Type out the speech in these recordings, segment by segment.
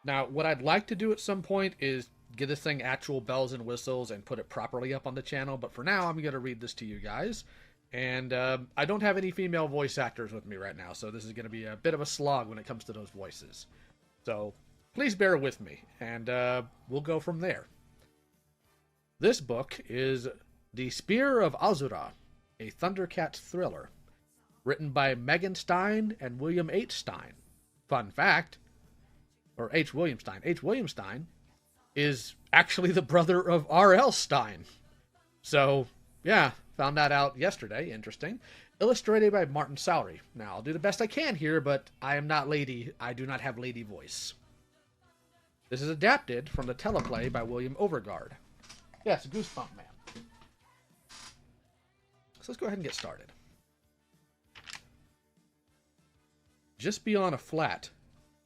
Now, what I'd like to do at some point is get this thing actual bells and whistles and put it properly up on the channel. But for now, I'm going to read this to you guys. And I don't have any female voice actors with me right now, so this is going to be a bit of a slog when it comes to those voices. So please bear with me, and we'll go from there. This book is The Spear of Azzurra, a ThunderCats thriller, written by Megan Stein and William H. Stein. Fun fact, or H. William Stein. H. William Stein is actually the brother of R.L. Stein. So, yeah, found that out yesterday. Interesting. Illustrated by Martin Sowery. Now, I'll do the best I can here, but I am not lady. I do not have lady voice. This is adapted from the teleplay by William Overgard. Yes, Goosebump Man. So let's go ahead and get started. Just beyond a flat,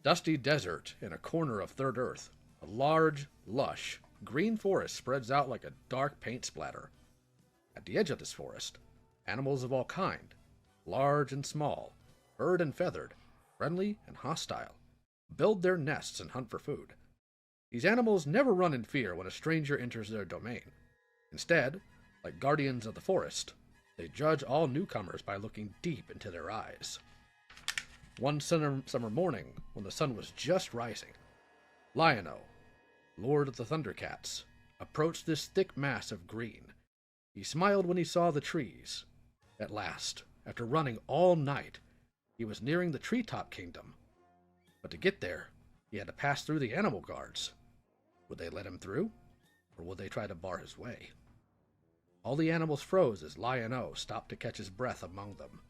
dusty desert in a corner of Third Earth, a large, lush, green forest spreads out like a dark paint splatter. At the edge of this forest, animals of all kind, large and small, furred and feathered, friendly and hostile, build their nests and hunt for food. These animals never run in fear when a stranger enters their domain. Instead, like guardians of the forest, they judge all newcomers by looking deep into their eyes. One summer morning, when the sun was just rising, Liono, Lord of the ThunderCats, approached this thick mass of green. He smiled when he saw the trees. At last, after running all night, he was nearing the treetop kingdom. But to get there, he had to pass through the animal guards. Would they let him through, or would they try to bar his way? All the animals froze as Liono stopped to catch his breath among them.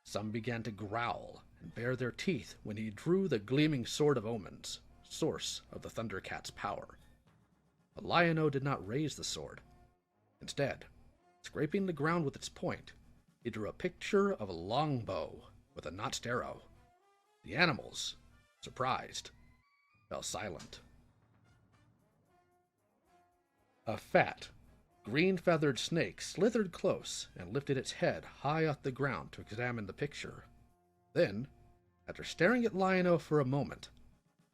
Some began to growl and bare their teeth when he drew the gleaming Sword of Omens, source of the ThunderCats' power. But Liono did not raise the sword. Instead, scraping the ground with its point, he drew a picture of a longbow with a notched arrow. The animals, surprised, fell silent. A fat, green-feathered snake slithered close and lifted its head high off the ground to examine the picture. Then, after staring at Liono for a moment,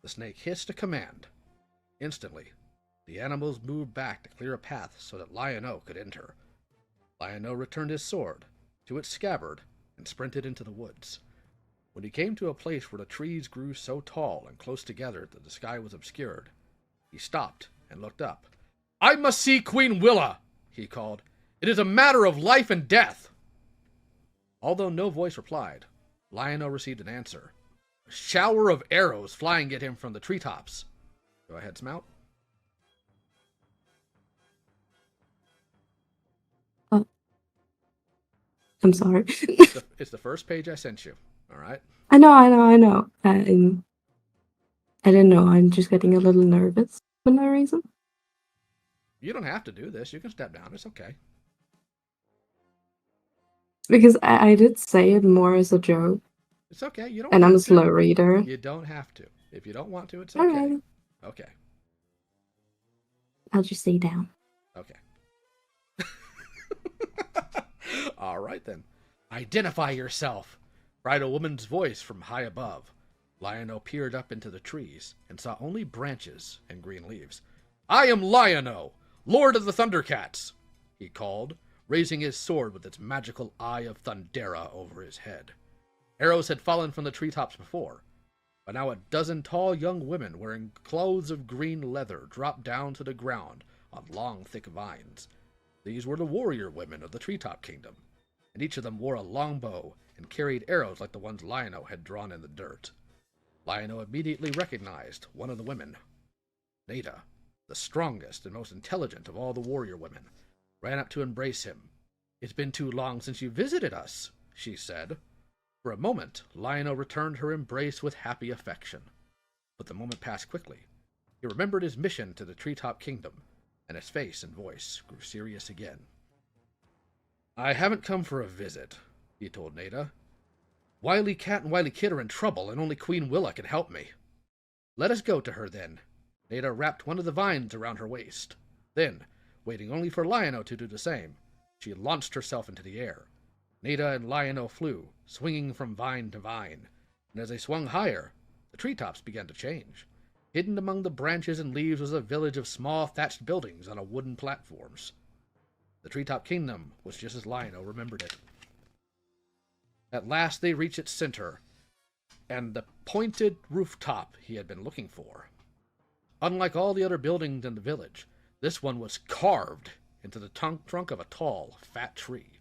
the snake hissed a command. Instantly, the animals moved back to clear a path so that Liono could enter. Liono returned his sword to its scabbard and sprinted into the woods. When he came to a place where the trees grew so tall and close together that the sky was obscured, he stopped and looked up. "I must see Queen Willa," he called. "It is a matter of life and death." Although no voice replied, Liono received an answer. A shower of arrows flying at him from the treetops. Go ahead, Smout. Oh, I'm sorry. It's the first page I sent you. All right? I know. I didn't know. I'm just getting a little nervous for no reason. You don't have to do this. You can step down. It's okay. Because I did say it more as a joke. It's okay. You don't and have I'm a to. slow reader. You don't have to. If you don't want to, it's okay. Alright. Okay. I'll just stay down. Okay. All right, then. "Identify yourself," cried a woman's voice from high above. Liono peered up into the trees and saw only branches and green leaves. "I am Liono, Lord of the ThunderCats," he called, raising his sword with its magical eye of Thundera over his head. Arrows had fallen from the treetops before, but now a dozen tall young women wearing clothes of green leather dropped down to the ground on long, thick vines. These were the warrior women of the Treetop Kingdom, and each of them wore a longbow and carried arrows like the ones Liono had drawn in the dirt. Liono immediately recognized one of the women. Nada, the strongest and most intelligent of all the warrior women, ran up to embrace him. "It's been too long since you visited us," she said. For a moment, Liono returned her embrace with happy affection. But the moment passed quickly. He remembered his mission to the Treetop Kingdom, and his face and voice grew serious again. "I haven't come for a visit," he told Nada. "Wily Cat and Wily Kid are in trouble, and only Queen Willa can help me." "Let us go to her, then." Nada wrapped one of the vines around her waist. Then, waiting only for Liono to do the same, she launched herself into the air. Nada and Liono flew, swinging from vine to vine, and as they swung higher, the treetops began to change. Hidden among the branches and leaves was a village of small thatched buildings on wooden platforms. The treetop kingdom was just as Liono remembered it. At last they reached its center, and the pointed rooftop he had been looking for. Unlike all the other buildings in the village, this one was carved into the trunk of a tall, fat tree.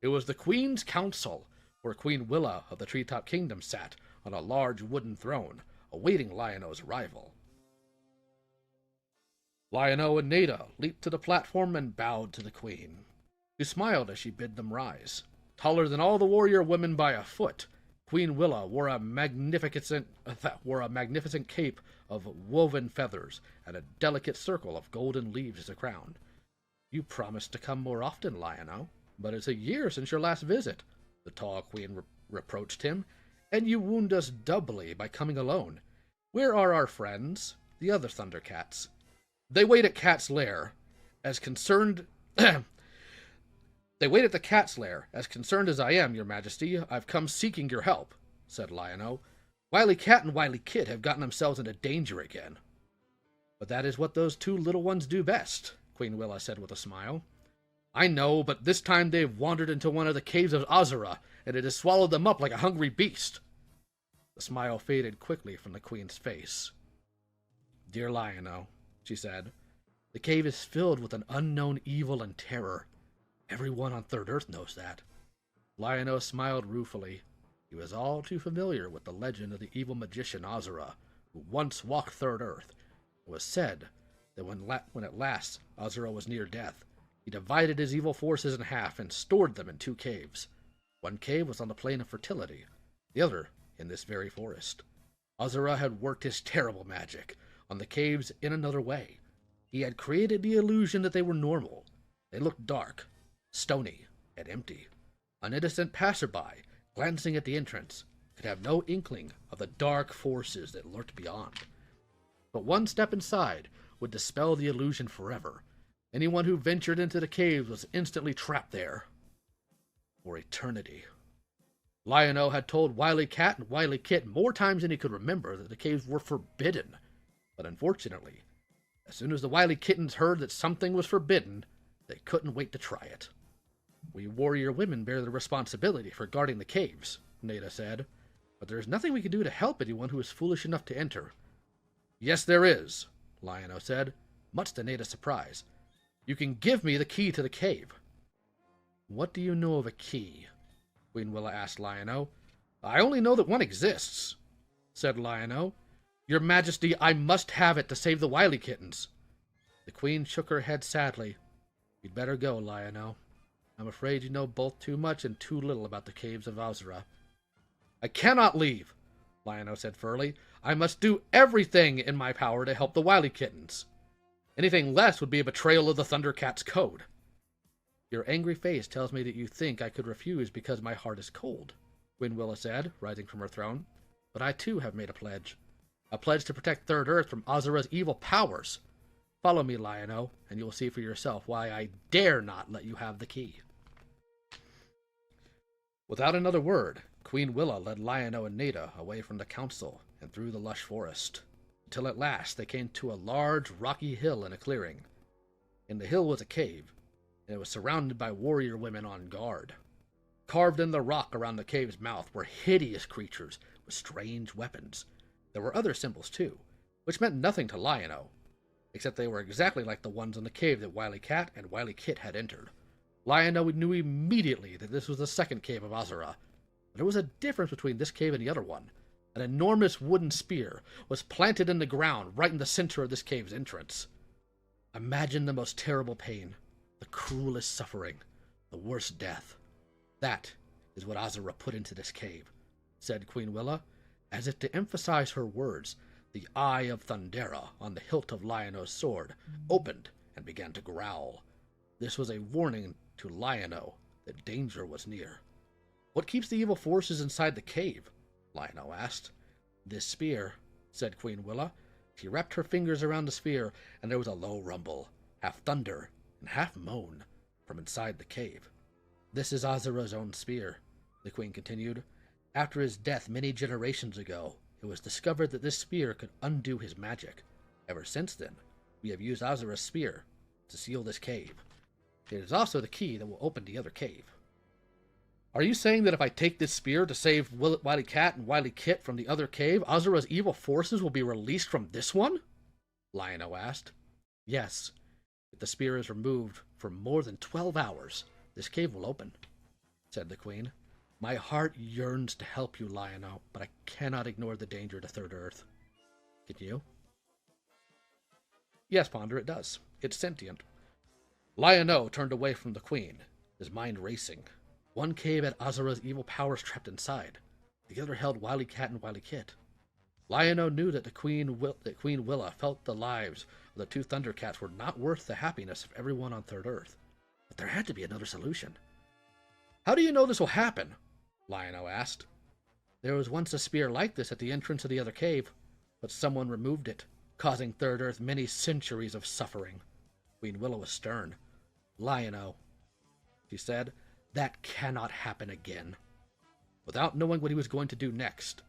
It was the Queen's Council, where Queen Willa of the Treetop Kingdom sat on a large wooden throne, awaiting Liono's arrival. Liono and Nada leaped to the platform and bowed to the Queen, who smiled as she bid them rise. Taller than all the warrior women by a foot, Queen Willa wore a magnificent cape of woven feathers and a delicate circle of golden leaves as a crown. "You promised to come more often, Liono, but it's a year since your last visit," the tall queen reproached him, "and you wound us doubly by coming alone. Where are our friends, the other ThunderCats?" "They wait at Cat's Lair, as concerned..." "They wait at the Cat's Lair. As concerned as I am, your majesty, I've come seeking your help," said Liono. "Wily Cat and Wily Kit have gotten themselves into danger again." "But that is what those two little ones do best," Queen Willa said with a smile. "I know, but this time they've wandered into one of the caves of Azzurra, and it has swallowed them up like a hungry beast." The smile faded quickly from the queen's face. "Dear Liono," she said, "the cave is filled with an unknown evil and terror. Everyone on Third Earth knows that." Liono smiled ruefully. He was all too familiar with the legend of the evil magician Azura, who once walked Third Earth. It was said that when at last Azura was near death, he divided his evil forces in half and stored them in two caves. One cave was on the plane of fertility, the other in this very forest. Azura had worked his terrible magic on the caves in another way. He had created the illusion that they were normal. They looked dark, stony, and empty. An innocent passerby, glancing at the entrance, could have no inkling of the dark forces that lurked beyond. But one step inside would dispel the illusion forever. Anyone who ventured into the caves was instantly trapped there for eternity. Liono had told Wily Cat and Wily Kit more times than he could remember that the caves were forbidden. But unfortunately, as soon as the Wily Kittens heard that something was forbidden, they couldn't wait to try it. "We warrior women bear the responsibility for guarding the caves," Nada said, "but there is nothing we can do to help anyone who is foolish enough to enter." "Yes, there is," Liono said, much to Nada's surprise. "You can give me the key to the cave." "What do you know of a key?" Queen Willa asked Liono. "I only know that one exists," said Liono. "Your Majesty, I must have it to save the Wily Kittens." The Queen shook her head sadly. "You'd better go, Liono. I'm afraid you know both too much and too little about the caves of Azura." "I cannot leave," Liono said firmly. "I must do everything in my power to help the Wily Kittens. Anything less would be a betrayal of the ThunderCats' code." "Your angry face tells me that you think I could refuse because my heart is cold," Queen Willa said, rising from her throne. "But I too have made a pledge to protect Third Earth from Azura's evil powers. Follow me, Liono, and you will see for yourself why I dare not let you have the key." Without another word, Queen Willa led Liono and Nada away from the council and through the lush forest, until at last they came to a large rocky hill in a clearing. In the hill was a cave, and it was surrounded by warrior women on guard. Carved in the rock around the cave's mouth were hideous creatures with strange weapons. There were other symbols too, which meant nothing to Liono, except they were exactly like the ones in the cave that Wily Cat and Wily Kit had entered. Liono knew immediately that this was the second cave of Azzurra, but there was a difference between this cave and the other one. An enormous wooden spear was planted in the ground right in the center of this cave's entrance. Imagine the most terrible pain, the cruelest suffering, the worst death. That is what Azzurra put into this cave, said Queen Willa, as if to emphasize her words. The eye of Thundera on the hilt of Liono's sword opened and began to growl. This was a warning to Liono that danger was near. "What keeps the evil forces inside the cave?" Liono asked. "This spear," said Queen Willa. She wrapped her fingers around the spear, and there was a low rumble, half thunder and half moan, from inside the cave. "This is Azzura's own spear," the Queen continued. "After his death many generations ago, it was discovered that this spear could undo his magic. Ever since then, we have used Azzurra's spear to seal this cave. It is also the key that will open the other cave. Are you saying that if I take this spear to save Wily Cat and Wily Kit from the other cave, Azzurra's evil forces will be released from this one? Liono asked. Yes. If the spear is removed for more than 12 hours, this cave will open, said the queen. My heart yearns to help you, Liono, but I cannot ignore the danger to Third Earth. Can you? Yes, Ponder, it does. It's sentient. Liono turned away from the queen, his mind racing. One cave had Azzurra's evil powers trapped inside. The other held Wily Cat and Wily Kit. Liono knew that Queen Willa felt the lives of the two ThunderCats were not worth the happiness of everyone on Third Earth. But there had to be another solution. How do you know this will happen? Liono asked. There was once a spear like this at the entrance of the other cave, but someone removed it, causing Third Earth many centuries of suffering. Queen Willa was stern. Liono, she said, that cannot happen again. Without knowing what he was going to do next,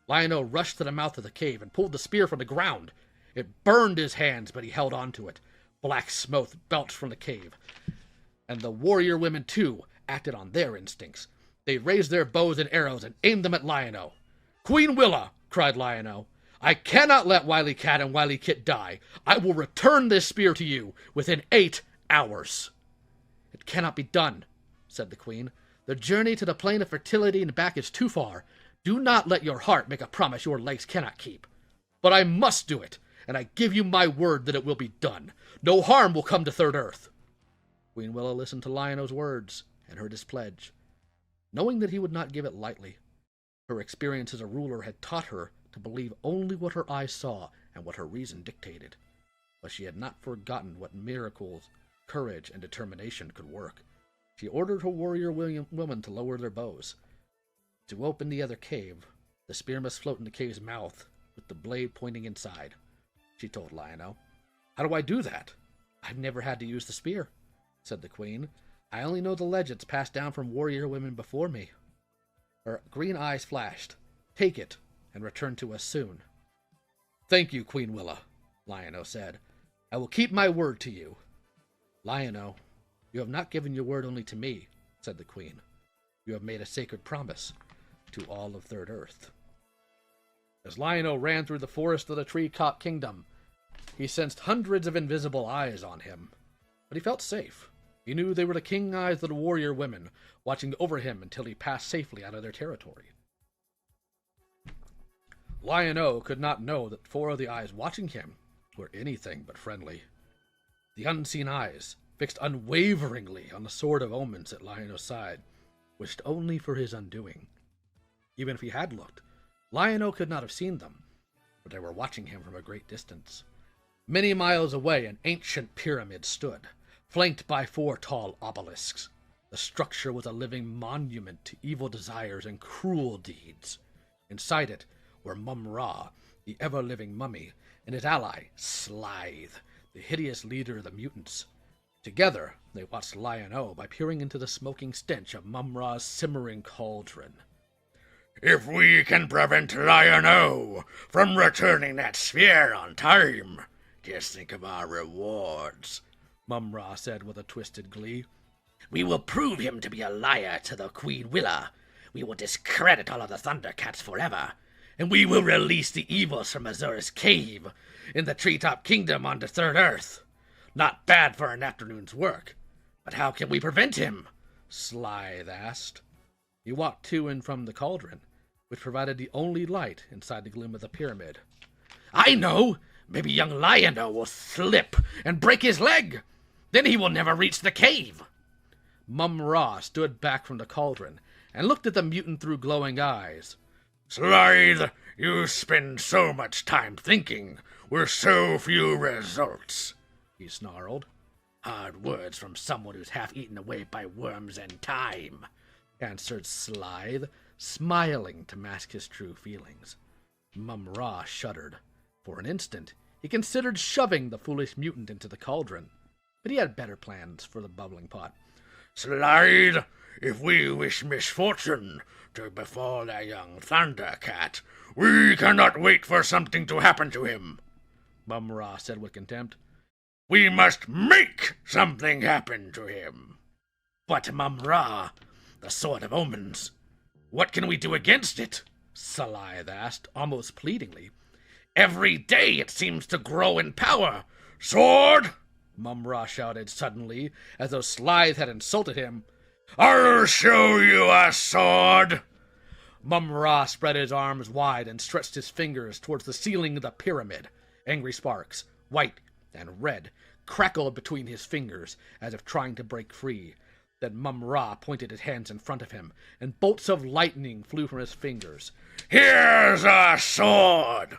Liono rushed to the mouth of the cave and pulled the spear from the ground. It burned his hands, but he held on to it. Black smoke belched from the cave. And the warrior women, too, acted on their instincts. They raised their bows and arrows and aimed them at Liono. Queen Willa, cried Liono, I cannot let Wily Cat and Wily Kit die. I will return this spear to you within 8 hours. It cannot be done, said the queen. The journey to the plane of fertility and back is too far. Do not let your heart make a promise your legs cannot keep. But I must do it, and I give you my word that it will be done. No harm will come to Third Earth. Queen Willa listened to Liono's words and heard his pledge. Knowing that he would not give it lightly, her experience as a ruler had taught her to believe only what her eyes saw and what her reason dictated. But she had not forgotten what miracles, courage, and determination could work. She ordered her warrior women to lower their bows. To open the other cave, the spear must float in the cave's mouth, with the blade pointing inside. She told Liono. How do I do that? I've never had to use the spear, said the queen. I only know the legends passed down from warrior women before me. Her green eyes flashed. Take it, and return to us soon. Thank you, Queen Willa, Liono said. I will keep my word to you. Liono, you have not given your word only to me, said the queen. You have made a sacred promise to all of Third Earth. As Liono ran through the forest of the Tree-Top Kingdom, he sensed hundreds of invisible eyes on him. But he felt safe. He knew they were the king eyes of the warrior women, watching over him until he passed safely out of their territory. Liono could not know that 4 of the eyes watching him were anything but friendly. The unseen eyes, fixed unwaveringly on the sword of omens at Liono's side, wished only for his undoing. Even if he had looked, Liono could not have seen them, for they were watching him from a great distance. Many miles away, an ancient pyramid stood, flanked by 4 tall obelisks. The structure was a living monument to evil desires and cruel deeds. Inside it were Mumm-Ra, the ever-living mummy, and his ally, Slithe, the hideous leader of the mutants. Together, they watched Liono by peering into the smoking stench of Mumm-Ra's simmering cauldron. If we can prevent Liono from returning that sphere on time, just think of our rewards, Mumm-Ra said with a twisted glee. We will prove him to be a liar to the Queen Willa. We will discredit all of the ThunderCats forever, and we will release the evils from Azzurra's cave in the Tree-Top Kingdom onto Third Earth. Not bad for an afternoon's work. But how can we prevent him? Slithe asked. He walked to and from the cauldron, which provided the only light inside the gloom of the pyramid. I know! Maybe young Liono will slip and break his leg. Then he will never reach the cave. Mumm-Ra stood back from the cauldron and looked at the mutant through glowing eyes. Slithe, you spend so much time thinking, with so few results, he snarled. Hard words from someone who's half eaten away by worms and time, answered Slithe, smiling to mask his true feelings. Mumm-Ra shuddered. For an instant, he considered shoving the foolish mutant into the cauldron, but he had better plans for the bubbling pot. Slithe, if we wish misfortune to befall a young ThunderCat, we cannot wait for something to happen to him, Mumm-Ra said with contempt. We must make something happen to him. But Mumm-Ra, the Sword of Omens, what can we do against it? Slythe asked, almost pleadingly. Every day it seems to grow in power. Sword! Mumm-Ra shouted suddenly, as though Slythe had insulted him. I'll show you a sword! Mumm-Ra spread his arms wide and stretched his fingers towards the ceiling of the pyramid. Angry sparks, white and red, crackled between his fingers, as if trying to break free. Then Mumm-Ra pointed his hands in front of him, and bolts of lightning flew from his fingers. Here's a sword!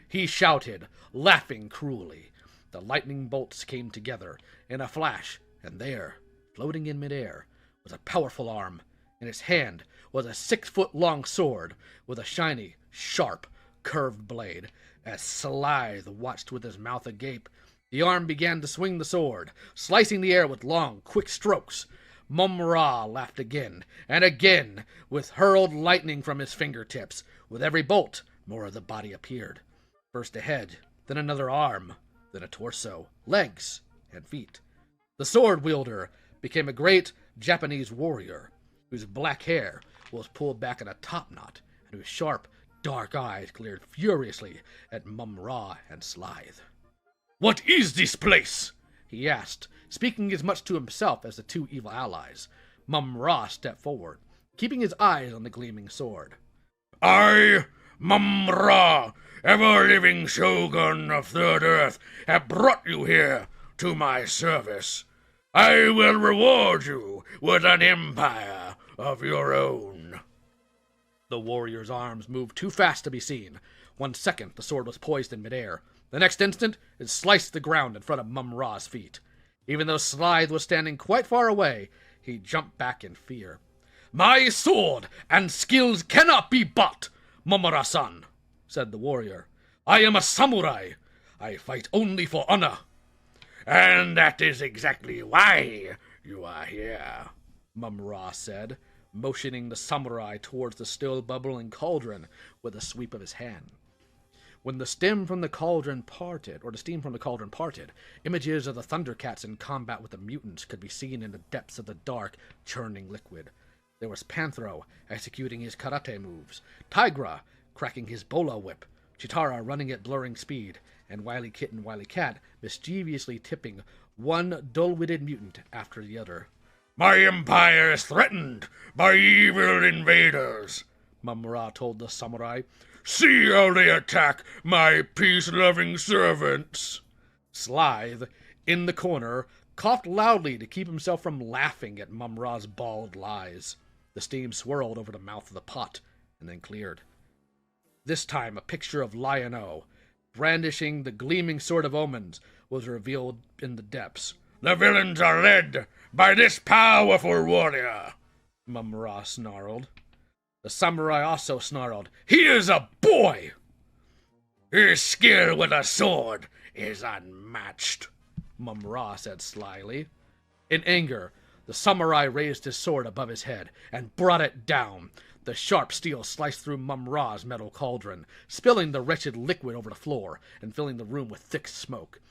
He shouted, laughing cruelly. The lightning bolts came together in a flash, and there, floating in midair, was a powerful arm. In its hand was a 6-foot-long sword with a shiny, sharp, curved blade. As Slythe watched with his mouth agape, the arm began to swing the sword, slicing the air with long, quick strokes. Mumm-Ra laughed again, and again, with hurled lightning from his fingertips. With every bolt, more of the body appeared. First a head, then another arm, then a torso, legs, and feet. The sword-wielder became a great Japanese warrior, whose black hair was pulled back in a topknot, and whose sharp, dark eyes glared furiously at Mumm-Ra and Slythe. What is this place? He asked, speaking as much to himself as the two evil allies. Mumm-Ra stepped forward, keeping his eyes on the gleaming sword. I, Mumm-Ra, ever-living shogun of Third Earth, have brought you here to my service. I will reward you with an empire of your own. The warrior's arms moved too fast to be seen. 1 second, the sword was poised in midair. The next instant, it sliced the ground in front of Mumm-Ra's feet. Even though Slythe was standing quite far away, he jumped back in fear. My sword and skills cannot be bought, Mumm-Ra-san, said the warrior. I am a samurai. I fight only for honor. And that is exactly why you are here, Mumm-Ra said, motioning the samurai towards the still bubbling cauldron with a sweep of his hand. When the steam from the cauldron parted, images of the ThunderCats in combat with the mutants could be seen in the depths of the dark, churning liquid. There was Panthro executing his karate moves, Tigra cracking his bolo whip, Chitara running at blurring speed, and Wily Kit and Wily Cat mischievously tipping one dull-witted mutant after the other. My empire is threatened by evil invaders, Mumm-Ra told the samurai. See how they attack my peace-loving servants. Slythe, in the corner, coughed loudly to keep himself from laughing at Mumm-Ra's bald lies. The steam swirled over the mouth of the pot, and then cleared. This time a picture of Liono, brandishing the gleaming sword of omens, was revealed in the depths. The villains are led by this powerful warrior, Mumm-Ra snarled. The samurai also snarled, He is a boy! His skill with a sword is unmatched, Mumm-Ra said slyly. In anger, the samurai raised his sword above his head and brought it down. The sharp steel sliced through Mumm-Ra's metal cauldron, spilling the wretched liquid over the floor and filling the room with thick smoke.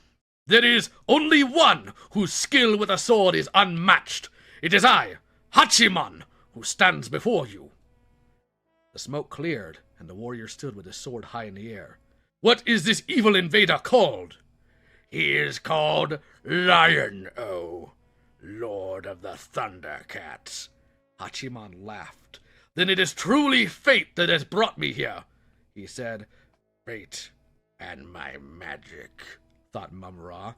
There is only one whose skill with a sword is unmatched. It is I, Hachiman, who stands before you. The smoke cleared, and the warrior stood with his sword high in the air. What is this evil invader called? He is called Liono, Lord of the ThunderCats. Hachiman laughed. Then it is truly fate that has brought me here, he said. Fate and my magic, thought Mumm-Ra.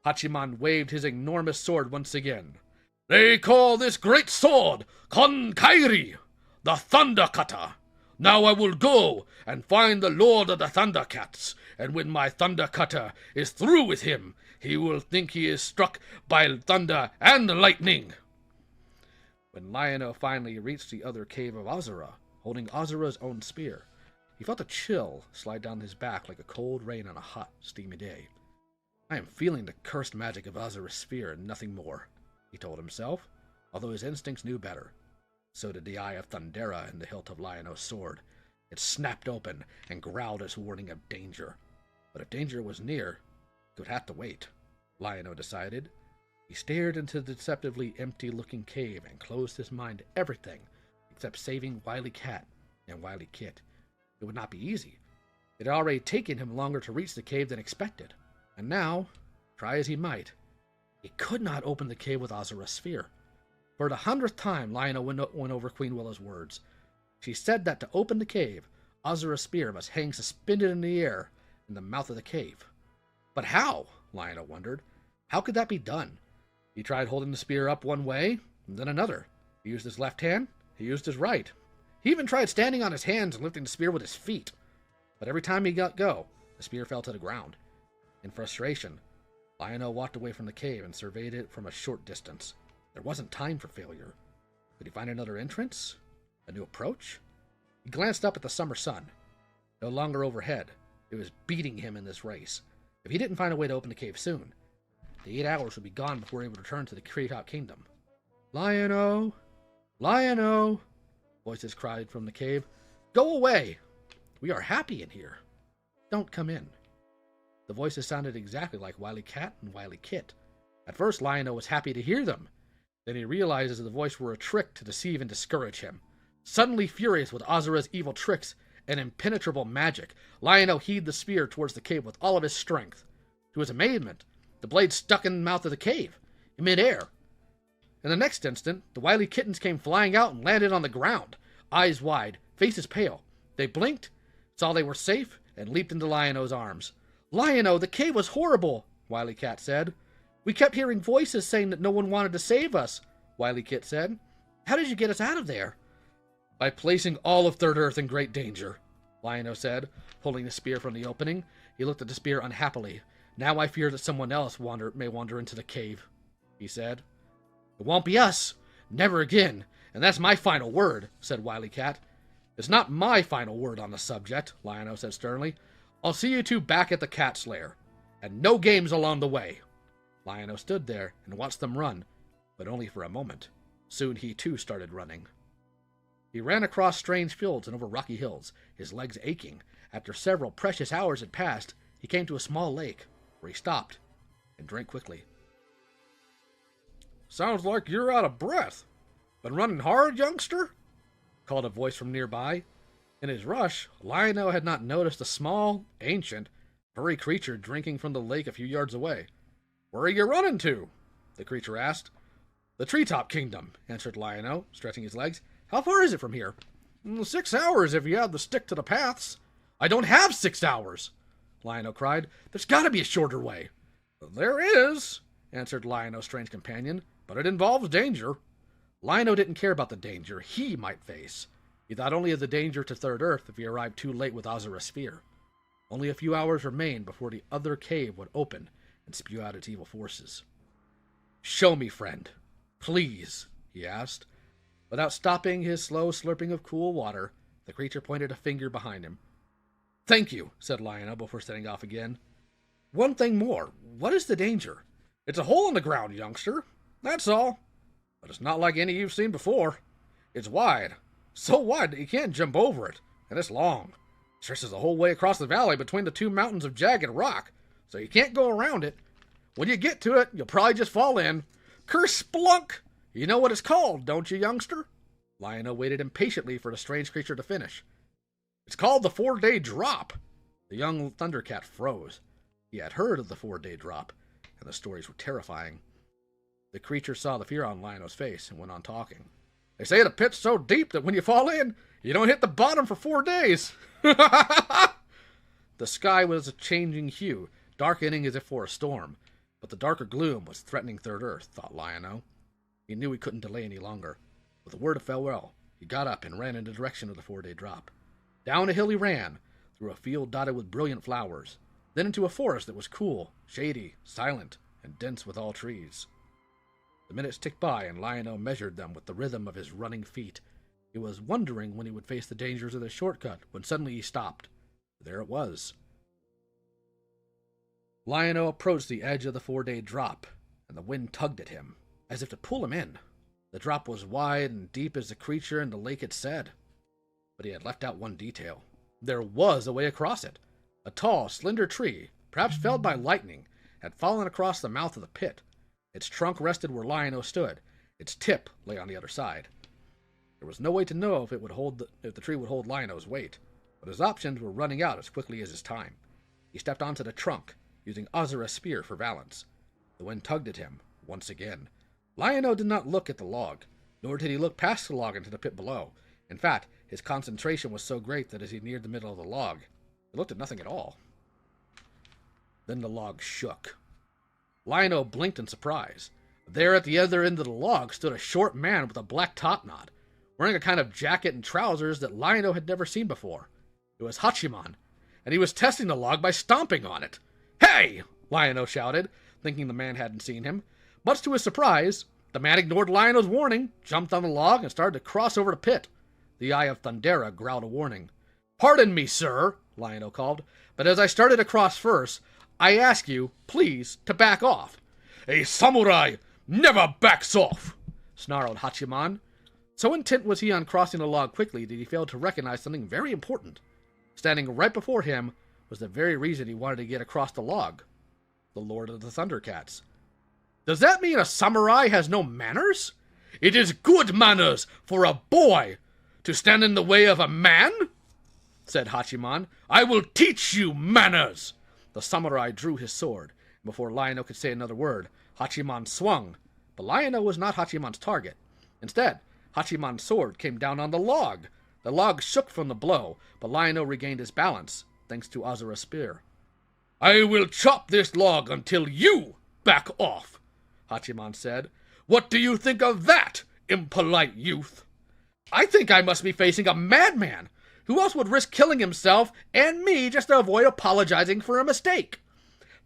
Hachiman waved his enormous sword once again. They call this great sword Konkairi, the Thunder Cutter. Now I will go and find the Lord of the ThunderCats, and when my Thunder Cutter is through with him, he will think he is struck by thunder and lightning. When Liono finally reached the other cave of Azzurra, holding Azzura's own spear, he felt a chill slide down his back like a cold rain on a hot, steamy day. I am feeling the cursed magic of Azzura's spear and nothing more, he told himself. although his instincts knew better. So did the eye of Thundera in the hilt of Liono's sword. It snapped open and growled its warning of danger. But if danger was near, it would have to wait, Liono decided. He stared into the deceptively empty-looking cave and closed his mind to everything except saving Wily Cat and Wily Kit. It would not be easy. It had already taken him longer to reach the cave than expected. And now, try as he might, he could not open the cave with Azzura's sphere. For the 100th time, Liono went over Queen Willa's words. She said that to open the cave, Azzura's spear must hang suspended in the air in the mouth of the cave. But how? Liono wondered. How could that be done? He tried holding the spear up one way, and then another. He used his left hand, he used his right. He even tried standing on his hands and lifting the spear with his feet. But every time he got go, the spear fell to the ground. In frustration, Liono walked away from the cave and surveyed it from a short distance. There wasn't time for failure. Could he find another entrance? A new approach? He glanced up at the summer sun. No longer overhead. It was beating him in this race. If he didn't find a way to open the cave soon, the 8 hours would be gone before he would return to the Treetop Kingdom. Liono! Liono! Voices cried from the cave. Go away! We are happy in here. Don't come in. The voices sounded exactly like Wily Cat and Wily Kit. At first, Liono was happy to hear them. Then he realized that the voices were a trick to deceive and discourage him. Suddenly furious with Azzura's evil tricks and impenetrable magic, Liono heaved the spear towards the cave with all of his strength. To his amazement, the blade stuck in the mouth of the cave, in midair. In the next instant, the wily kittens came flying out and landed on the ground, eyes wide, faces pale. They blinked, saw they were safe, and leaped into Liono's arms. Liono, the cave was horrible, Wily Cat said. We kept hearing voices saying that no one wanted to save us, Wily Kit said. How did you get us out of there? By placing all of Third Earth in great danger, Liono said, pulling the spear from the opening. He looked at the spear unhappily. Now I fear that someone else may wander into the cave, he said. It won't be us. Never again. And that's my final word, said Wily Cat. It's not my final word on the subject, Liono said sternly. I'll see you two back at the cat's lair. And no games along the way. Liono stood there and watched them run, but only for a moment. Soon he too started running. He ran across strange fields and over rocky hills, his legs aching. After several precious hours had passed, he came to a small lake, where he stopped and drank quickly. Sounds like you're out of breath. Been running hard, youngster? Called a voice from nearby. In his rush, Liono had not noticed a small, ancient, furry creature drinking from the lake a few yards away. Where are you running to? The creature asked. The Treetop Kingdom, answered Liono, stretching his legs. How far is it from here? 6 hours if you have to stick to the paths. I don't have 6 hours, Liono cried. There's got to be a shorter way. There is, answered Liono's strange companion, but it involves danger. Liono didn't care about the danger he might face. He thought only of the danger to Third Earth if he arrived too late with Azzura's sphere. Only a few hours remained before the other cave would open and spew out its evil forces. Show me, friend. Please, he asked. Without stopping his slow slurping of cool water, the creature pointed a finger behind him. Thank you, said Liono before setting off again. One thing more. What is the danger? It's a hole in the ground, youngster. That's all. But it's not like any you've seen before. It's wide. So wide that you can't jump over it. And it's long. It stretches the whole way across the valley between the two mountains of jagged rock. So you can't go around it. When you get to it, you'll probably just fall in. Kerspelunk! You know what it's called, don't you, youngster? Liono waited impatiently for the strange creature to finish. It's called the 4-day drop. The young ThunderCat froze. He had heard of the 4-day drop, and the stories were terrifying. The creature saw the fear on Liono's face and went on talking. They say the pit's so deep that when you fall in, you don't hit the bottom for 4 days. The sky was a changing hue, darkening as if for a storm. But the darker gloom was threatening Third Earth, thought Liono. He knew he couldn't delay any longer. With a word of farewell, he got up and ran in the direction of the 4-day drop. Down a hill he ran, through a field dotted with brilliant flowers, then into a forest that was cool, shady, silent, and dense with all trees. The minutes ticked by, and Liono measured them with the rhythm of his running feet. He was wondering when he would face the dangers of the shortcut, when suddenly he stopped. There it was. Liono approached the edge of the 4-day drop, and the wind tugged at him, as if to pull him in. The drop was wide and deep as the creature in the lake had said. But he had left out one detail. There was a way across it. A tall, slender tree, perhaps felled by lightning, had fallen across the mouth of the pit. Its trunk rested where Liono stood. Its tip lay on the other side. There was no way to know if the tree would hold Liono's weight, but his options were running out as quickly as his time. He stepped onto the trunk, using Azzurra's spear for balance. The wind tugged at him, once again. Liono did not look at the log, nor did he look past the log into the pit below. In fact, his concentration was so great that as he neared the middle of the log, he looked at nothing at all. Then the log shook. Liono blinked in surprise. There at the other end of the log stood a short man with a black topknot, wearing a kind of jacket and trousers that Liono had never seen before. It was Hachiman, and he was testing the log by stomping on it. "Hey!" Liono shouted, thinking the man hadn't seen him. Much to his surprise, the man ignored Liono's warning, jumped on the log, and started to cross over the pit. The eye of Thundera growled a warning. "Pardon me, sir," Liono called, "but as I started across first, I ask you, please, to back off." "A samurai never backs off," snarled Hachiman. So intent was he on crossing the log quickly that he failed to recognize something very important. Standing right before him was the very reason he wanted to get across the log. The Lord of the ThunderCats. "Does that mean a samurai has no manners?" "It is good manners for a boy to stand in the way of a man," said Hachiman. "I will teach you manners." The samurai drew his sword, and before Liono could say another word, Hachiman swung. But Liono was not Hachiman's target. Instead, Hachiman's sword came down on the log. The log shook from the blow, but Liono regained his balance, thanks to Azzura's spear. "I will chop this log until you back off," Hachiman said. "What do you think of that, impolite youth?" "I think I must be facing a madman. Who else would risk killing himself and me just to avoid apologizing for a mistake?"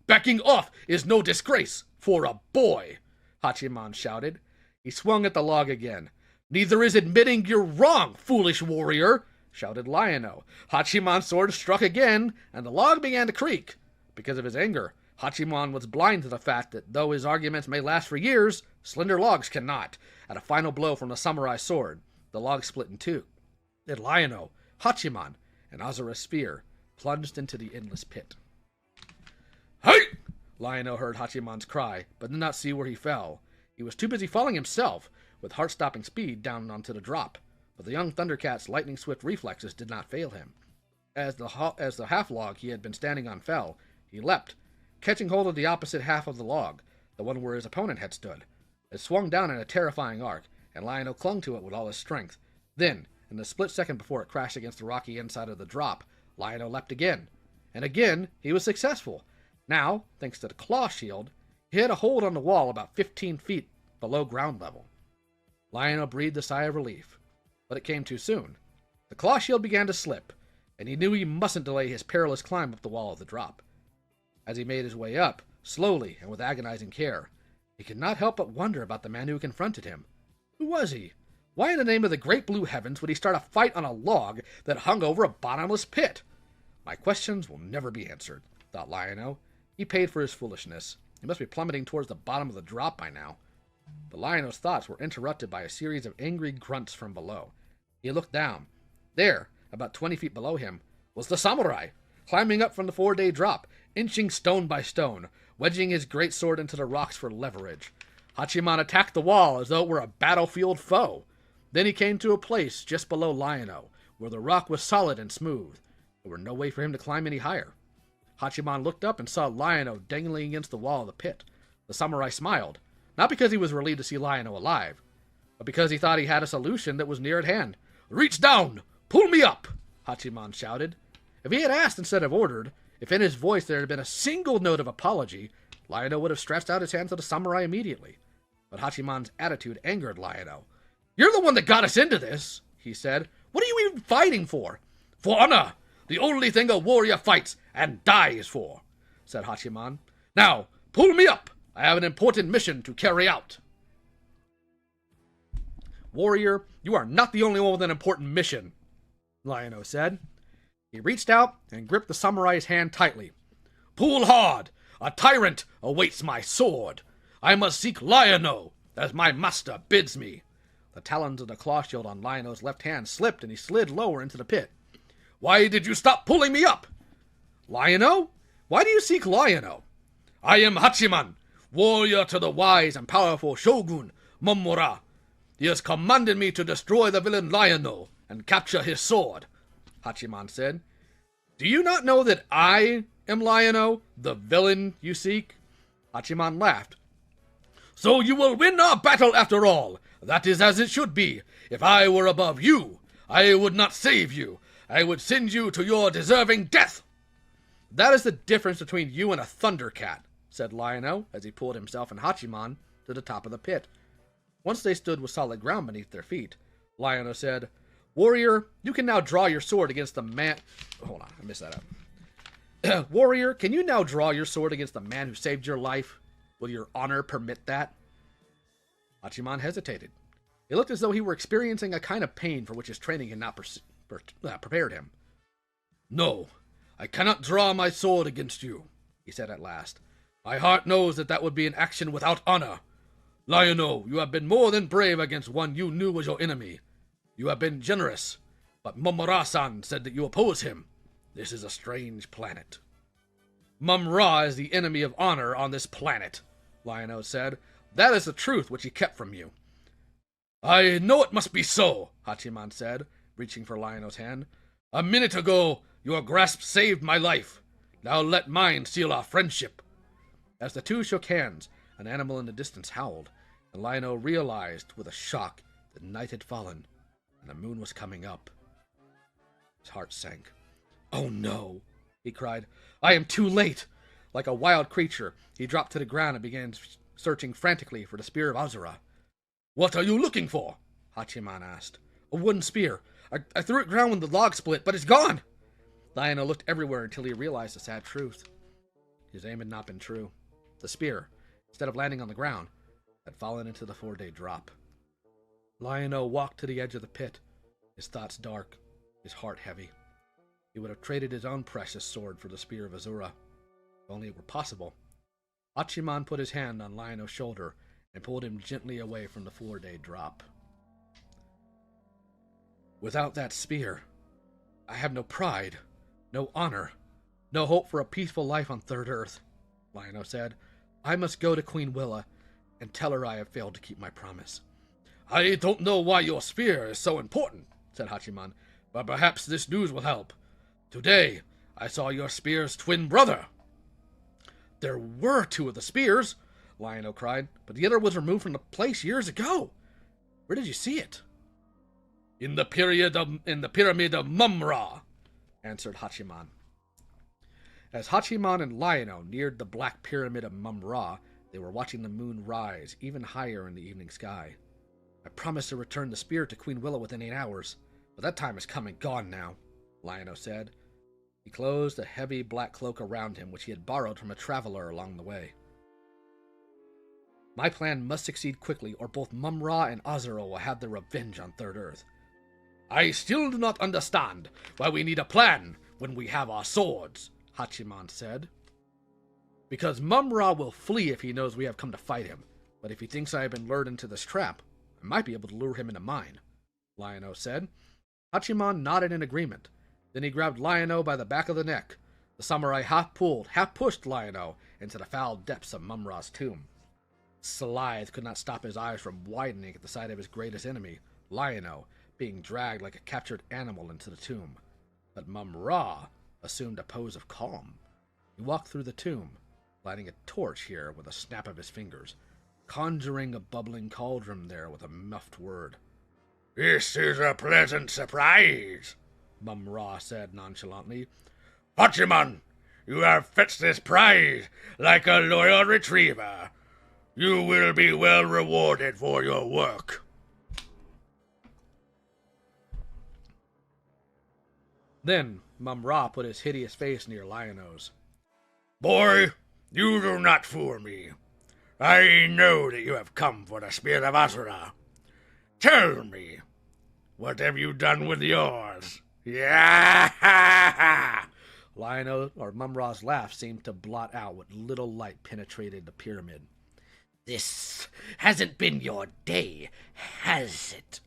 "Backing off is no disgrace for a boy," Hachiman shouted. He swung at the log again. "Neither is admitting you're wrong, foolish warrior," shouted Liono. Hachiman's sword struck again, and the log began to creak. Because of his anger, Hachiman was blind to the fact that though his arguments may last for years, slender logs cannot. At a final blow from the samurai's sword, the log split in two. Then Liono, Hachiman, and Azzura's spear plunged into the endless pit. "Hey!" Liono heard Hachiman's cry, but did not see where he fell. He was too busy falling himself, with heart-stopping speed down onto the drop. But the young ThunderCat's lightning-swift reflexes did not fail him. As the half-log he had been standing on fell, he leapt, catching hold of the opposite half of the log, the one where his opponent had stood. It swung down in a terrifying arc, and Liono clung to it with all his strength. Then, in the split second before it crashed against the rocky inside of the drop, Liono leapt again. And again, he was successful. Now, thanks to the claw shield, he had a hold on the wall about 15 feet below ground level. Liono breathed a sigh of relief, but it came too soon. The claw shield began to slip, and he knew he mustn't delay his perilous climb up the wall of the drop. As he made his way up, slowly and with agonizing care, he could not help but wonder about the man who confronted him. Who was he? Why in the name of the great blue heavens would he start a fight on a log that hung over a bottomless pit? My questions will never be answered, thought Liono. He paid for his foolishness. He must be plummeting towards the bottom of the drop by now. But Liono's thoughts were interrupted by a series of angry grunts from below. He looked down. There, about 20 feet below him, was the samurai, climbing up from the 4-day drop, inching stone by stone, wedging his great sword into the rocks for leverage. Hachiman attacked the wall as though it were a battlefield foe. Then he came to a place just below Liono, where the rock was solid and smooth. There were no way for him to climb any higher. Hachiman looked up and saw Liono dangling against the wall of the pit. The samurai smiled, not because he was relieved to see Liono alive, but because he thought he had a solution that was near at hand. "Reach down! Pull me up!" Hachiman shouted. If he had asked instead of ordered, if in his voice there had been a single note of apology, Liono would have stretched out his hand to the samurai immediately. But Hachiman's attitude angered Liono. "You're the one that got us into this," he said. "What are you even fighting for?" "For honor! The only thing a warrior fights and dies for," said Hachiman. "Now, pull me up! I have an important mission to carry out." "Warrior, you are not the only one with an important mission," Liono said. He reached out and gripped the samurai's hand tightly. "Pull hard! A tyrant awaits my sword. I must seek Liono, as my master bids me. The talons of the claw shield on Liono's left hand slipped and he slid lower into the pit. Why did you stop pulling me up? Liono? Why do you seek Liono? I am Hachiman, warrior to the wise and powerful Shogun, Mumm-Ra. He has commanded me to destroy the villain Liono and capture his sword, Hachiman said. Do you not know that I am Liono, the villain you seek? Hachiman laughed. So you will win our battle after all. That is as it should be. If I were above you, I would not save you. I would send you to your deserving death. That is the difference between you and a ThunderCat, said Liono as he pulled himself and Hachiman to the top of the pit. Once they stood with solid ground beneath their feet, Liono said, Warrior, you can now draw your sword against the man... Hold on, I messed that up. Warrior, can you now draw your sword against the man who saved your life? Will your honor permit that? Hachiman hesitated. It looked as though he were experiencing a kind of pain for which his training had not prepared him. No, I cannot draw my sword against you, he said at last. My heart knows that would be an action without honor. Liono, you have been more than brave against one you knew was your enemy. You have been generous, but Mumm-Ra-san said that you oppose him. This is a strange planet. Mumm-Ra is the enemy of honor on this planet, Liono said. That is the truth which he kept from you. I know it must be so, Hachiman said, reaching for Liono's hand. A minute ago, your grasp saved my life. Now let mine seal our friendship. As the two shook hands, an animal in the distance howled, and Liono realized with a shock that night had fallen, and the moon was coming up. His heart sank. Oh no, he cried. I am too late. Like a wild creature, he dropped to the ground and began searching frantically for the spear of Azura. What are you looking for? Hachiman asked. A wooden spear. I threw it down when the log split, but it's gone. Liono looked everywhere until he realized the sad truth. His aim had not been true. The spear, instead of landing on the ground, had fallen into the 4-day drop. Liono walked to the edge of the pit, his thoughts dark, his heart heavy. He would have traded his own precious sword for the spear of Azura, if only it were possible. Hachiman put his hand on Liono's shoulder and pulled him gently away from the 4-day drop. Without that spear, I have no pride, no honor, no hope for a peaceful life on Third Earth, Liono said. I must go to Queen Willa and tell her I have failed to keep my promise. I don't know why your spear is so important, said Hachiman, but perhaps this news will help. Today, I saw your spear's twin brother. There were 2 of the spears, Liono cried, but the other was removed from the place years ago. Where did you see it? In the pyramid of Mumm-Ra, answered Hachiman. As Hachiman and Liono neared the black pyramid of Mumm-Ra, they were watching the moon rise even higher in the evening sky. I promised to return the spear to Queen Willa within 8 hours, but that time has come and gone now, Liono said. He closed a heavy black cloak around him, which he had borrowed from a traveler along the way. My plan must succeed quickly, or both Mumm-Ra and Azzurra will have their revenge on Third Earth. I still do not understand why we need a plan when we have our swords, Hachiman said. Because Mumm-Ra will flee if he knows we have come to fight him, but if he thinks I have been lured into this trap, I might be able to lure him into mine, Liono said. Hachiman nodded in agreement. Then he grabbed Liono by the back of the neck. The samurai half-pulled, half-pushed Liono into the foul depths of Mumm-Ra's tomb. Slythe could not stop his eyes from widening at the sight of his greatest enemy, Liono, being dragged like a captured animal into the tomb. But Mumm-Ra assumed a pose of calm. He walked through the tomb, lighting a torch here with a snap of his fingers, conjuring a bubbling cauldron there with a muffled word. This is a pleasant surprise, Mumm-Ra said nonchalantly. Hachiman, you have fetched this prize like a loyal retriever. You will be well rewarded for your work. Then Mumm-Ra put his hideous face near Liono's. Boy, you do not fool me. I know that you have come for the spear of Azura. Tell me, what have you done with yours? Yeah! Liono, or Mumm-Ra's laugh seemed to blot out what little light penetrated the pyramid. This hasn't been your day, has it?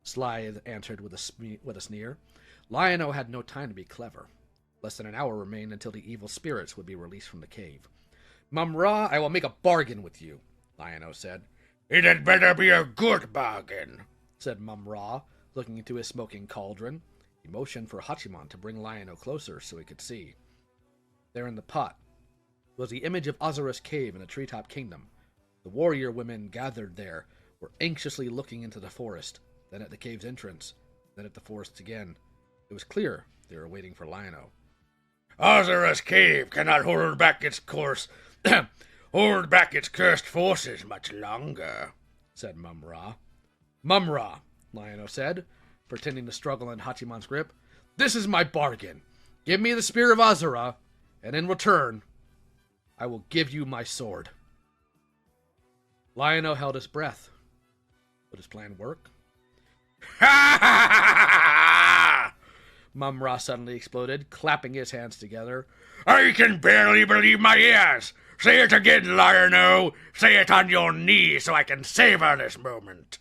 Slithe answered with a sneer. Liono had no time to be clever. Less than an hour remained until the evil spirits would be released from the cave. Mumm-Ra, I will make a bargain with you, Liono said. It had better be a good bargain, said Mumm-Ra, looking into his smoking cauldron. He motioned for Hachiman to bring Liono closer so he could see. There in the pot was the image of Azzura's cave in the treetop kingdom. The warrior women gathered there were anxiously looking into the forest, then at the cave's entrance, then at the forest again. It was clear they were waiting for Liono. Azzura's cave cannot hold back its course, hold back its cursed forces much longer, said Mumm-Ra. Mumm-Ra, Liono said, pretending to struggle in Hachiman's grip. This is my bargain. Give me the spear of Azzura, and in return, I will give you my sword. Liono held his breath. Would his plan work? Ha ha ha! Mumm-Ra suddenly exploded, clapping his hands together. I can barely believe my ears! Say it again, Liono! Say it on your knees so I can savor this moment!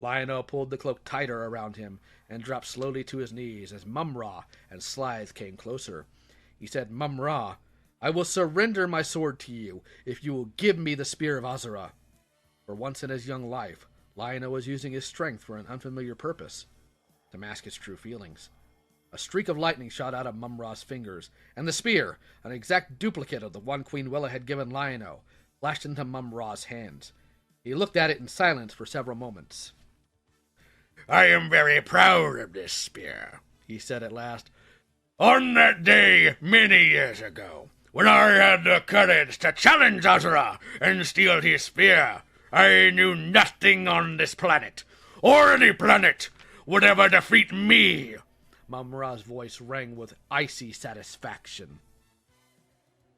Liono pulled the cloak tighter around him and dropped slowly to his knees as Mumm-Ra and Slithe came closer. He said, Mumm-Ra, I will surrender my sword to you if you will give me the spear of Azzura. For once in his young life, Liono was using his strength for an unfamiliar purpose, to mask his true feelings. A streak of lightning shot out of Mumm-Ra's fingers, and the spear, an exact duplicate of the one Queen Willa had given Liono, flashed into Mumm-Ra's hands. He looked at it in silence for several moments. I am very proud of this spear, he said at last. On that day, many years ago, when I had the courage to challenge Azura and steal his spear, I knew nothing on this planet, or any planet, would ever defeat me. Mumm-Ra's voice rang with icy satisfaction.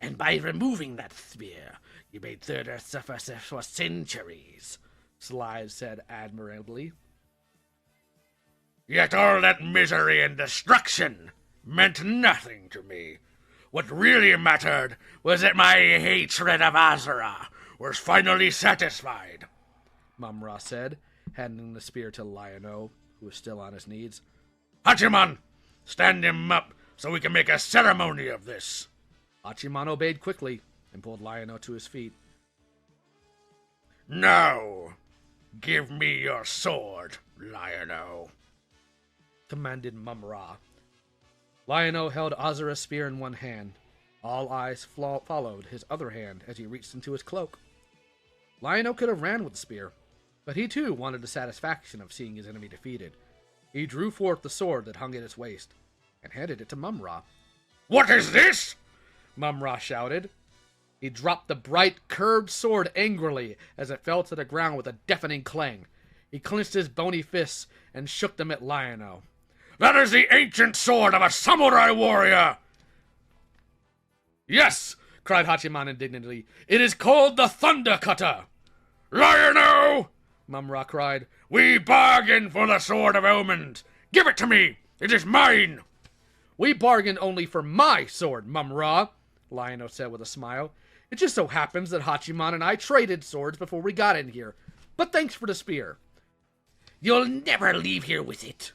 And by removing that spear, you made Third Earth suffer for centuries, Slithe said admirably. Yet all that misery and destruction meant nothing to me. What really mattered was that my hatred of Azura was finally satisfied, Mumm-Ra said, handing the spear to Liono, who was still on his knees. Hachiman, stand him up so we can make a ceremony of this. Hachiman obeyed quickly and pulled Liono to his feet. Now, give me your sword, Liono, commanded Mumm-Ra. Liono held Azzura's spear in one hand. All eyes followed his other hand as he reached into his cloak. Liono could have ran with the spear, but he too wanted the satisfaction of seeing his enemy defeated. He drew forth the sword that hung at his waist and handed it to Mumm-Ra. What is this? Mumm-Ra shouted. He dropped the bright, curved sword angrily as it fell to the ground with a deafening clang. He clenched his bony fists and shook them at Liono. That is the ancient sword of a samurai warrior! Yes, cried Hachiman indignantly. It is called the Thunder Cutter! Liono! Mumm-Ra cried. We bargained for the Sword of Omens! Give it to me! It is mine! We bargained only for my sword, Mumm-Ra, Liono said with a smile. It just so happens that Hachiman and I traded swords before we got in here. But thanks for the spear. You'll never leave here with it,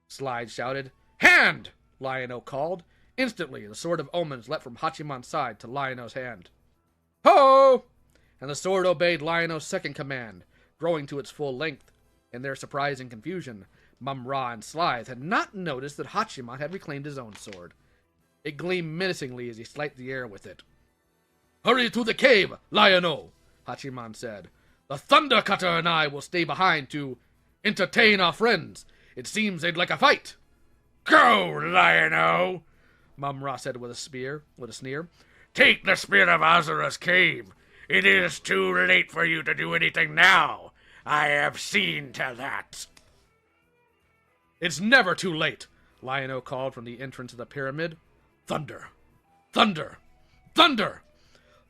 Slithe shouted. Hand! Liono called. Instantly, the Sword of Omens leapt from Hachiman's side to Liono's hand. Ho! And the sword obeyed Liono's second command, growing to its full length. In their surprise and confusion, Mumm-Ra and Slithe had not noticed that Hachiman had reclaimed his own sword. It gleamed menacingly as he sliced the air with it. Hurry to the cave, Liono, Hachiman said. The Thunder Cutter and I will stay behind to entertain our friends. It seems they'd like a fight. Go, Liono, Mumm-Ra said with a sneer. Take the spear of Azura's cave. It is too late for you to do anything now. I have seen to that. It's never too late, Liono called from the entrance of the pyramid. Thunder! Thunder! Thunder!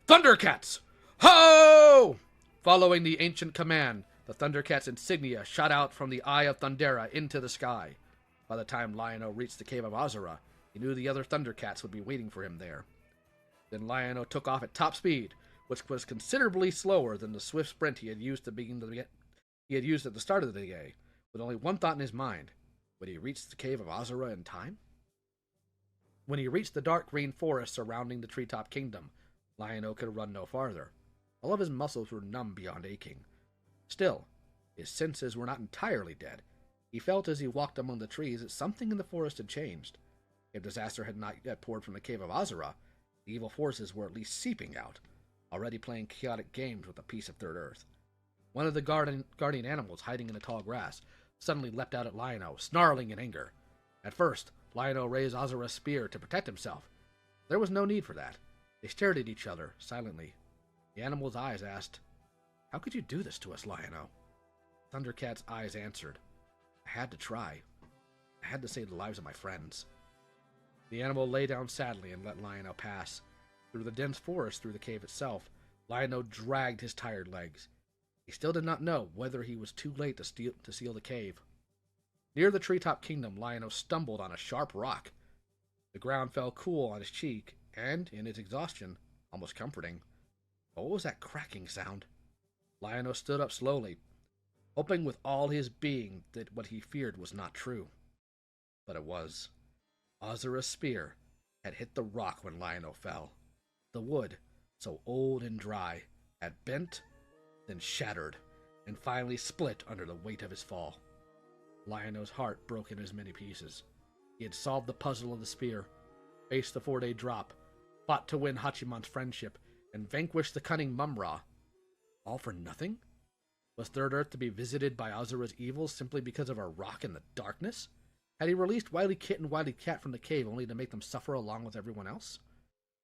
ThunderCats! Ho! Following the ancient command, the ThunderCats' insignia shot out from the Eye of Thundera into the sky. By the time Liono reached the cave of Azzurra, he knew the other ThunderCats would be waiting for him there. Then Liono took off at top speed, which was considerably slower than the swift sprint he had used at the start of the day, with only one thought in his mind: would he reach the cave of Azzurra in time? When he reached the dark green forest surrounding the treetop kingdom, Liono could run no farther. All of his muscles were numb beyond aching. Still, his senses were not entirely dead. He felt as he walked among the trees that something in the forest had changed. If disaster had not yet poured from the cave of Azzurra, the evil forces were at least seeping out, already playing chaotic games with a piece of Third Earth. One of the guardian animals hiding in the tall grass suddenly leapt out at Liono, snarling in anger. At first, Liono raised Azzura's spear to protect himself. There was no need for that. They stared at each other, silently. The animal's eyes asked, "How could you do this to us, Liono?" ThunderCat's eyes answered, "I had to try. I had to save the lives of my friends." The animal lay down sadly and let Liono pass. Through the dense forest, through the cave itself, Liono dragged his tired legs. He still did not know whether he was too late to seal the cave. Near the treetop kingdom, Liono stumbled on a sharp rock. The ground fell cool on his cheek, and, in his exhaustion, almost comforting. But what was that cracking sound? Liono stood up slowly, hoping with all his being that what he feared was not true. But it was. Azzura's spear had hit the rock when Liono fell. The wood, so old and dry, had bent, then shattered, and finally split under the weight of his fall. Liono's heart broke in as many pieces. He had solved the puzzle of the spear, faced the 4-day drop, fought to win Hachiman's friendship, and vanquished the cunning Mumm-Ra. All for nothing? Was Third Earth to be visited by Azzura's evils simply because of a rock in the darkness? Had he released Wily Kit and Wily Cat from the cave only to make them suffer along with everyone else?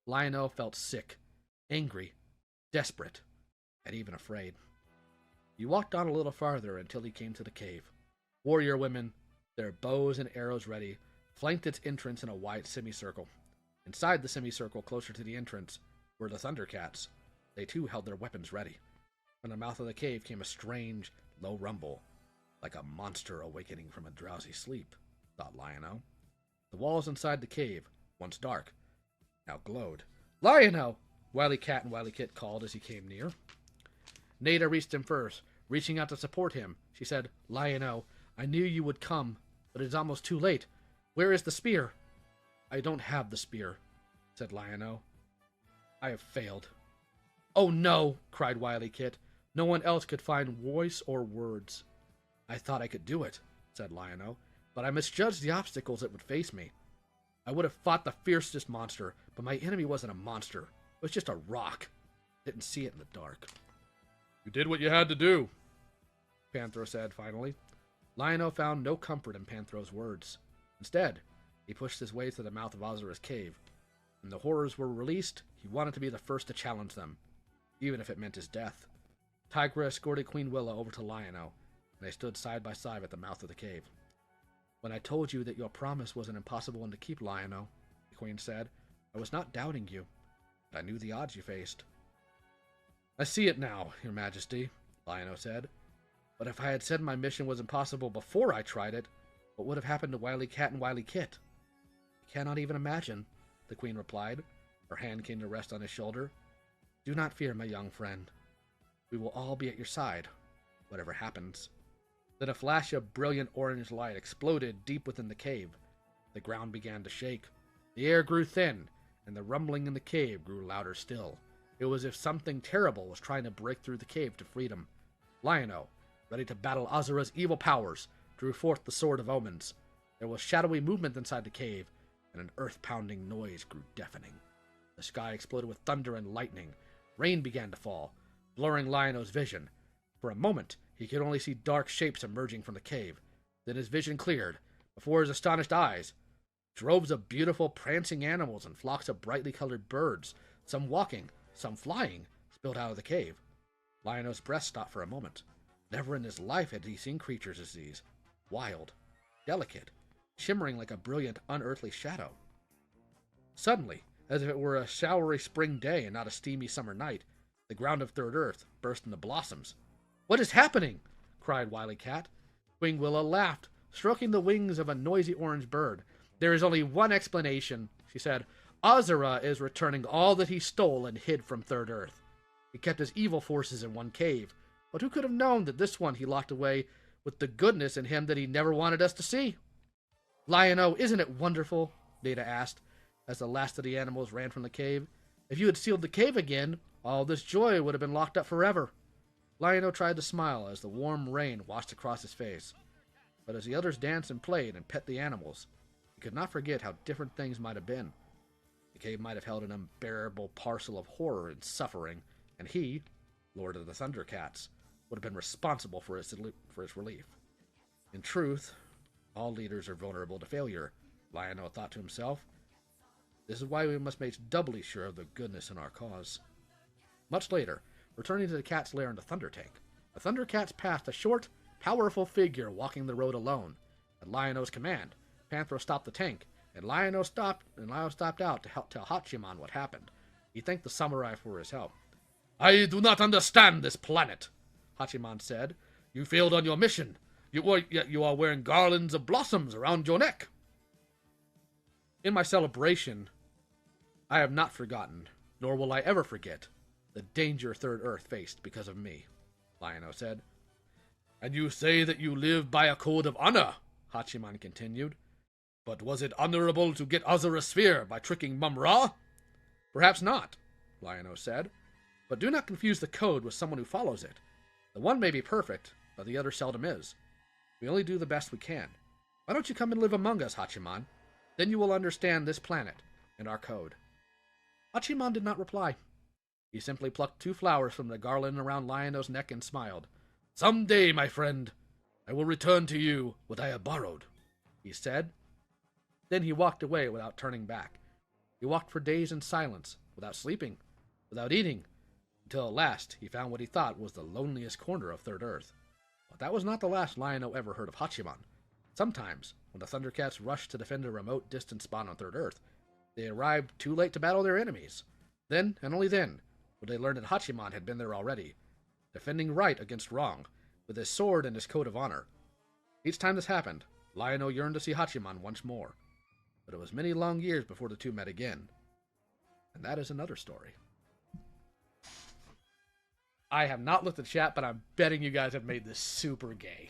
Liono felt sick, angry, desperate, and even afraid. He walked on a little farther until he came to the cave. Warrior women, their bows and arrows ready, flanked its entrance in a wide semicircle. Inside the semicircle, closer to the entrance, were the ThunderCats. They too held their weapons ready. From the mouth of the cave came a strange, low rumble, like a monster awakening from a drowsy sleep, thought Liono. The walls inside the cave, once dark, now glowed. "Liono!" Wily Cat and Wily Kit called as he came near. Nada reached him first. Reaching out to support him, she said, "Liono, I knew you would come, but it is almost too late. Where is the spear?" "I don't have the spear," said Liono. "I have failed." "Oh no!" cried Wily Kit. No one else could find voice or words. "I thought I could do it," said Liono, "but I misjudged the obstacles that would face me. I would have fought the fiercest monster, but my enemy wasn't a monster. It was just a rock. Didn't see it in the dark." "You did what you had to do," Panthro said finally. Liono found no comfort in Panthro's words. Instead, he pushed his way to the mouth of Azzura's cave. When the horrors were released, he wanted to be the first to challenge them, even if it meant his death. Tigra escorted Queen Willa over to Liono, and they stood side by side at the mouth of the cave. "When I told you that your promise was an impossible one to keep, Liono," the Queen said, "I was not doubting you, but I knew the odds you faced." "I see it now, Your Majesty," Liono said. "But if I had said my mission was impossible before I tried it, what would have happened to Wily Cat and Wily Kit?" "I cannot even imagine," the Queen replied. Her hand came to rest on his shoulder. "Do not fear, my young friend. We will all be at your side, whatever happens." Then a flash of brilliant orange light exploded deep within the cave. The ground began to shake. The air grew thin, and the rumbling in the cave grew louder still. It was as if something terrible was trying to break through the cave to freedom. Liono, ready to battle Azzura's evil powers, drew forth the Sword of Omens. There was shadowy movement inside the cave, and an earth-pounding noise grew deafening. The sky exploded with thunder and lightning. Rain began to fall, blurring Liono's vision. For a moment, he could only see dark shapes emerging from the cave. Then his vision cleared. Before his astonished eyes, droves of beautiful, prancing animals and flocks of brightly colored birds, some walking, some flying, spilled out of the cave. Liono's breath stopped for a moment. Never in his life had he seen creatures as these. Wild, delicate, shimmering like a brilliant, unearthly shadow. Suddenly, as if it were a showery spring day and not a steamy summer night, the ground of Third Earth burst into blossoms. "What is happening?" cried Wily Cat. Queen Willa laughed, stroking the wings of a noisy orange bird. "There is only one explanation," she said. "Azzura is returning all that he stole and hid from Third Earth." He kept his evil forces in one cave, but who could have known that this one he locked away with the goodness in him that he never wanted us to see? Liono, isn't it wonderful? Data asked, as the last of the animals ran from the cave. If you had sealed the cave again, all this joy would have been locked up forever. Liono tried to smile as the warm rain washed across his face. But as the others danced and played and pet the animals, he could not forget how different things might have been. The cave might have held an unbearable parcel of horror and suffering, and he, Lord of the ThunderCats, would have been responsible for its relief. In truth, all leaders are vulnerable to failure, Liono thought to himself. This is why we must make doubly sure of the goodness in our cause. Much later, returning to the cat's lair in the Thunder Tank, the ThunderCats passed a short, powerful figure walking the road alone. At Liono's command, Panthro stopped the tank, and Liono stopped out to help tell Hachiman what happened. He thanked the samurai for his help. I do not understand this planet, Hachiman said. You failed on your mission. Yet you are wearing garlands of blossoms around your neck. In my celebration, I have not forgotten, nor will I ever forget, the danger Third Earth faced because of me, Liono said. And you say that you live by a code of honor, Hachiman continued. But was it honorable to get Azura's sphere by tricking Mumm-Ra? Perhaps not, Liono said. But do not confuse the code with someone who follows it. The one may be perfect, but the other seldom is. We only do the best we can. Why don't you come and live among us, Hachiman? Then you will understand this planet and our code. Hachiman did not reply. He simply plucked 2 flowers from the garland around Liono's neck and smiled. Some day, my friend, I will return to you what I have borrowed, he said. Then he walked away without turning back. He walked for days in silence, without sleeping, without eating, until at last he found what he thought was the loneliest corner of Third Earth. But that was not the last Liono ever heard of Hachiman. Sometimes, when the ThunderCats rushed to defend a remote, distant spot on Third Earth, they arrived too late to battle their enemies. Then, and only then, would they learn that Hachiman had been there already, defending right against wrong, with his sword and his code of honor. Each time this happened, Liono yearned to see Hachiman once more. But it was many long years before the two met again. And that is another story. I have not looked at chat, but I'm betting you guys have made this super gay.